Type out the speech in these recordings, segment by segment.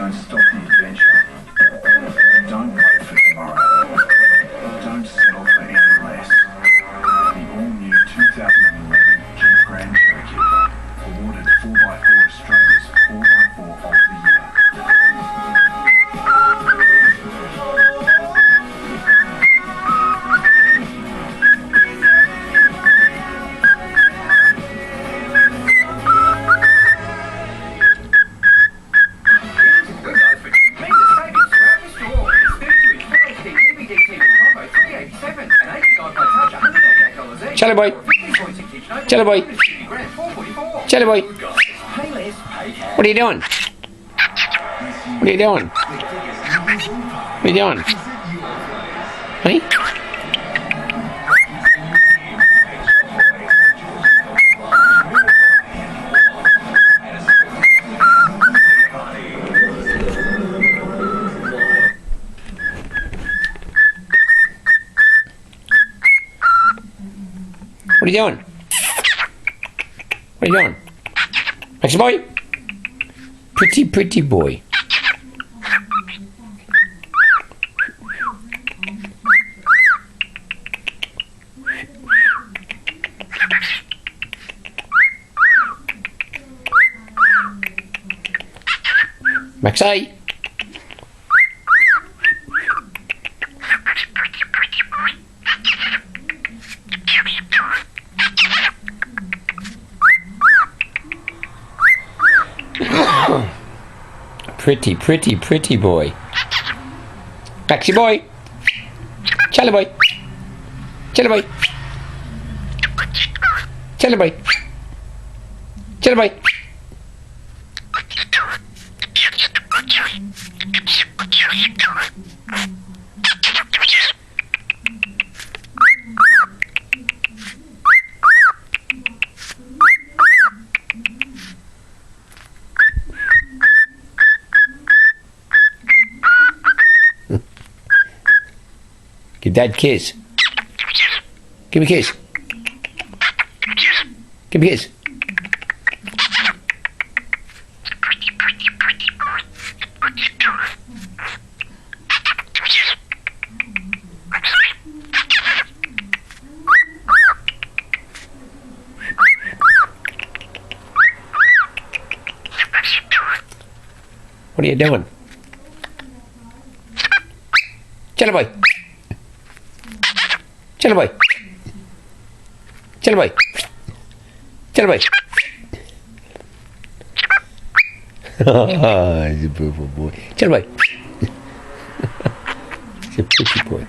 don't stop the adventure. Don't wait for tomorrow. Don't settle for any less. The all-new 2011 Jeep Grand Cherokee, awarded 4x4 Australia's 4x4 of the Year. Charlie boy. Charlie boy. Charlie boy. What are you doing? What are you doing? What are you doing? Honey? What are you doing? What are you doing? Maxy boy? Pretty boy. Maxy? Pretty boy. Maxy boy. Charlie boy. Charlie boy. Charlie boy. Charlie boy. Give Dad a kiss. Give me a kiss. Give me a kiss. What are you doing? Charlie boy. Charlie boy. Charlie boy. Charlie boy. Oh, he's a beautiful boy. Charlie boy. He's a pretty boy.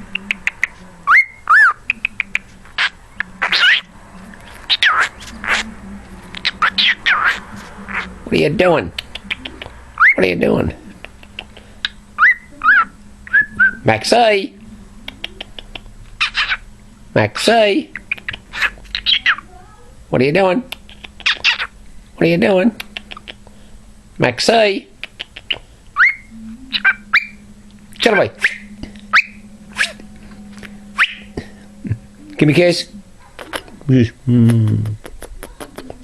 What are you doing? What are you doing? Maxy! Maxy! What are you doing? What are you doing? Maxy! Charlie boy! Give me a kiss. He's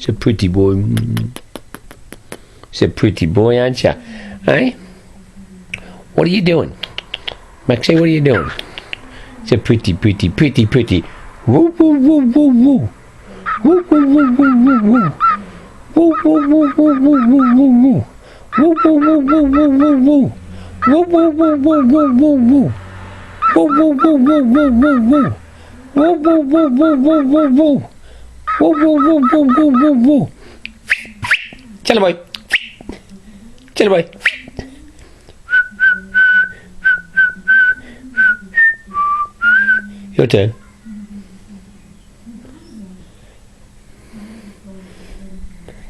a pretty boy. He's a pretty boy, aren't you? Hey? What are you doing? Maxy, what are you doing? It's a pretty. Woo woo woo woo woo. Woo woo woo woo woo woo. Woo woo woo woo woo woo woo woo. Woo woo woo woo woo woo woo. Woo woo woo woo woo woo woo. Woo woo woo woo woo woo woo. Woo woo woo woo woo woo woo. Woo woo woo woo woo woo woo. Charlie boy. Charlie boy. Your turn.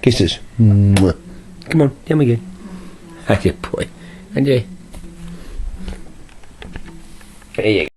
Kisses. Come on, tell me again. That's your boy. And you. There you go.